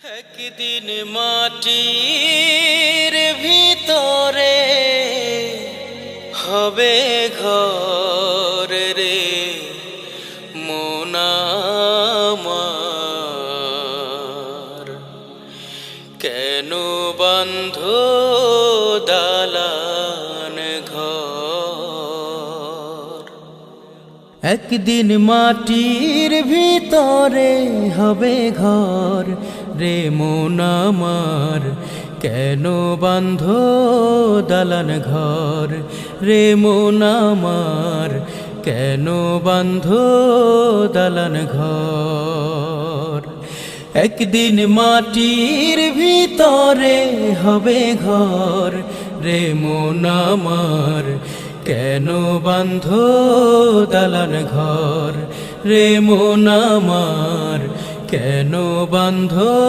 একদিন মাটির ভিতরে হবে ঘর রে মন আমার। কেন বন্ধ দালান ঘর? একদিন মাটির ভিতরে হবে ঘর রে মন আমার। কেন বান্ধ দালান ঘর রে মন আমার? কেন বান্ধ দালান ঘর? একদিন মাটির ভিতরে হবে ঘর রে মন আমার। কেন বান্ধ দালান ঘর রে মন আমার? কেন বান্ধ